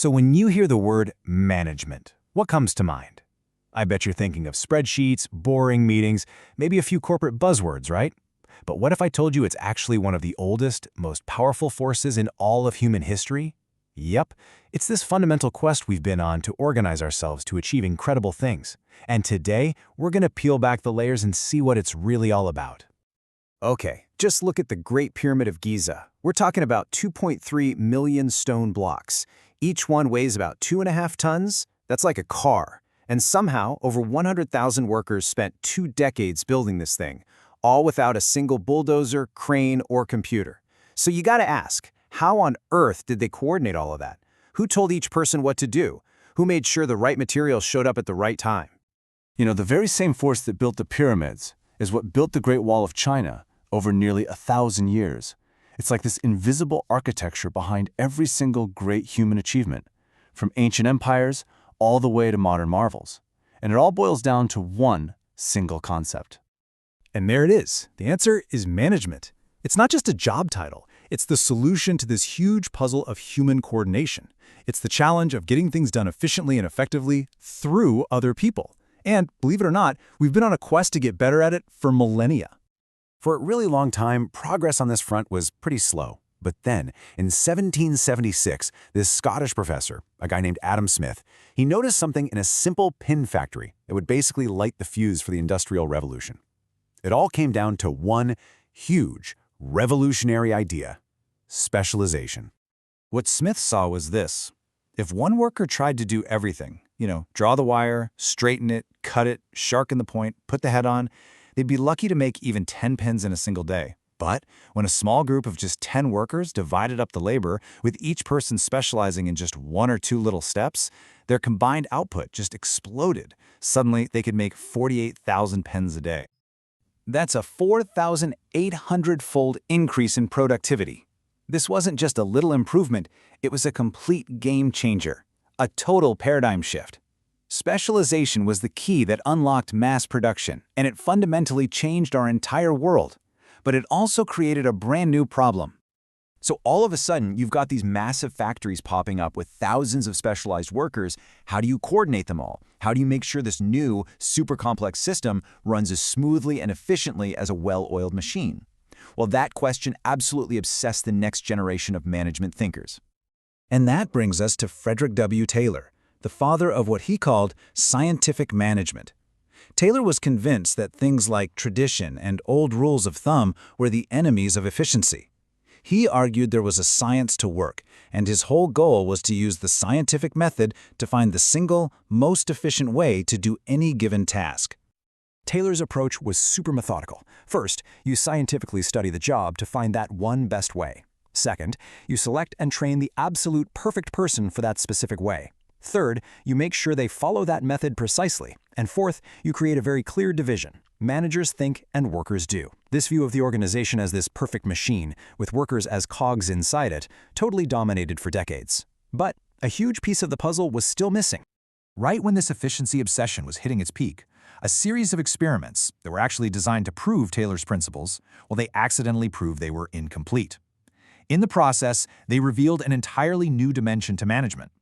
So when you hear the word management, what comes to mind? I bet you're thinking of spreadsheets, boring meetings, maybe a few corporate buzzwords, right? But what if I told you it's actually one of the oldest, most powerful forces in all of human history? Yep, it's this fundamental quest we've been on to organize ourselves to achieve incredible things. And today, we're going to peel back the layers and see what it's really all about. Okay, just look at the Great Pyramid of Giza. We're talking about 2.3 million stone blocks. Each one weighs about 2.5 tons. That's like a car. And somehow, over 100,000 workers spent 2 decades building this thing, all without a single bulldozer, crane, or computer. So you gotta ask, how on earth did they coordinate all of that? Who told each person what to do? Who made sure the right materials showed up at the right time? The very same force that built the pyramids is what built the Great Wall of China over nearly 1,000 years. It's like this invisible architecture behind every single great human achievement, from ancient empires all the way to modern marvels. And it all boils down to one single concept. And there it is. The answer is management. It's not just a job title. It's the solution to this huge puzzle of human coordination. It's the challenge of getting things done efficiently and effectively through other people. And believe it or not, we've been on a quest to get better at it for millennia. For a really long time, progress on this front was pretty slow. But then, in 1776, this Scottish professor, a guy named Adam Smith, he noticed something in a simple pin factory that would basically light the fuse for the Industrial Revolution. It all came down to one huge, revolutionary idea: specialization. What Smith saw was this. If one worker tried to do everything, draw the wire, straighten it, cut it, sharpen the point, put the head on, they'd be lucky to make even 10 pins in a single day. But when a small group of just 10 workers divided up the labor, with each person specializing in just 1 or 2 little steps, their combined output just exploded. Suddenly, they could make 48,000 pens a day. That's a 4,800-fold increase in productivity. This wasn't just a little improvement, it was a complete game changer, a total paradigm shift. Specialization was the key that unlocked mass production, and it fundamentally changed our entire world. But it also created a brand new problem. So all of a sudden, you've got these massive factories popping up with thousands of specialized workers. How do you coordinate them all? How do you make sure this new, super complex system runs as smoothly and efficiently as a well-oiled machine? Well, that question absolutely obsessed the next generation of management thinkers. And that brings us to Frederick W. Taylor, the father of what he called scientific management. Taylor was convinced that things like tradition and old rules of thumb were the enemies of efficiency. He argued there was a science to work, and his whole goal was to use the scientific method to find the single, most efficient way to do any given task. Taylor's approach was super methodical. First, you scientifically study the job to find that one best way. Second, you select and train the absolute perfect person for that specific way. Third, you make sure they follow that method precisely. And fourth, you create a very clear division. Managers think and workers do. This view of the organization as this perfect machine, with workers as cogs inside it, totally dominated for decades. But a huge piece of the puzzle was still missing. Right when this efficiency obsession was hitting its peak, a series of experiments that were actually designed to prove Taylor's principles, they accidentally proved they were incomplete. In the process, they revealed an entirely new dimension to management.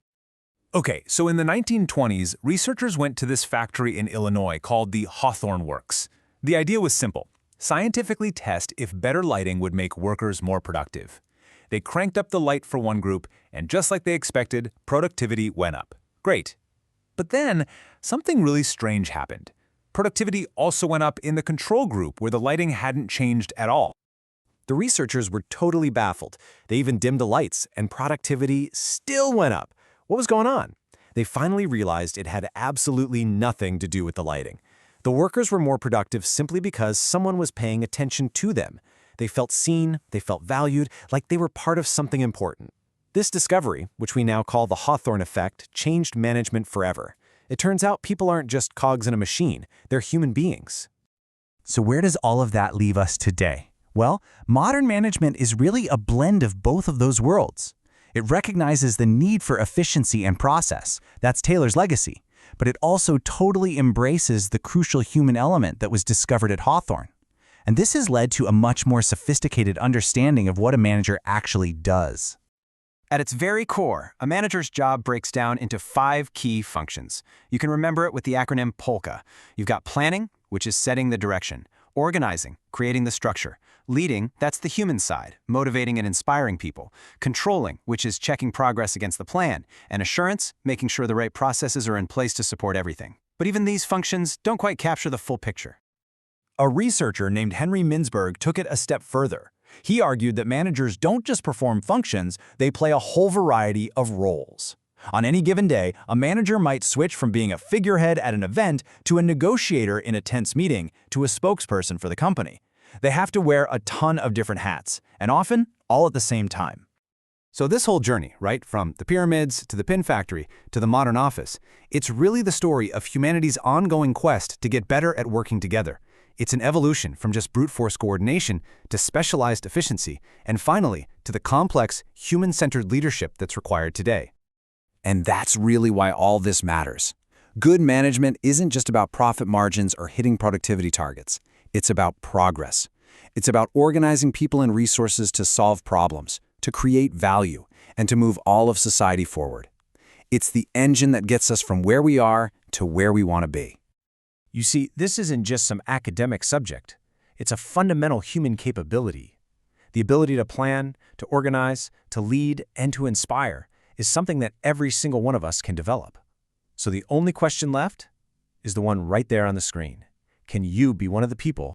Okay, so in the 1920s, researchers went to this factory in Illinois called the Hawthorne Works. The idea was simple: scientifically test if better lighting would make workers more productive. They cranked up the light for one group, and just like they expected, productivity went up. Great. But then, something really strange happened. Productivity also went up in the control group where the lighting hadn't changed at all. The researchers were totally baffled. They even dimmed the lights, and productivity still went up. What was going on? They finally realized it had absolutely nothing to do with the lighting. The workers were more productive simply because someone was paying attention to them. They felt seen, they felt valued, like they were part of something important. This discovery, which we now call the Hawthorne effect, changed management forever. It turns out people aren't just cogs in a machine, they're human beings. So where does all of that leave us today? Well, modern management is really a blend of both of those worlds. It recognizes the need for efficiency and process. That's Taylor's legacy. But it also totally embraces the crucial human element that was discovered at Hawthorne. And this has led to a much more sophisticated understanding of what a manager actually does. At its very core, a manager's job breaks down into 5 key functions. You can remember it with the acronym POLKA. You've got planning, which is setting the direction; organizing, creating the structure; leading, that's the human side, motivating and inspiring people; controlling, which is checking progress against the plan; and assurance, making sure the right processes are in place to support everything. But even these functions don't quite capture the full picture. A researcher named Henry Mintzberg took it a step further. He argued that managers don't just perform functions, they play a whole variety of roles. On any given day, a manager might switch from being a figurehead at an event to a negotiator in a tense meeting to a spokesperson for the company. They have to wear a ton of different hats, and often all at the same time. So this whole journey, right, from the pyramids to the pin factory to the modern office, it's really the story of humanity's ongoing quest to get better at working together. It's an evolution from just brute force coordination to specialized efficiency, and finally, to the complex, human-centered leadership that's required today. And that's really why all this matters. Good management isn't just about profit margins or hitting productivity targets. It's about progress. It's about organizing people and resources to solve problems, to create value, and to move all of society forward. It's the engine that gets us from where we are to where we want to be. You see, this isn't just some academic subject. It's a fundamental human capability. The ability to plan, to organize, to lead, and to inspire is something that every single one of us can develop. So the only question left is the one right there on the screen. Can you be one of the people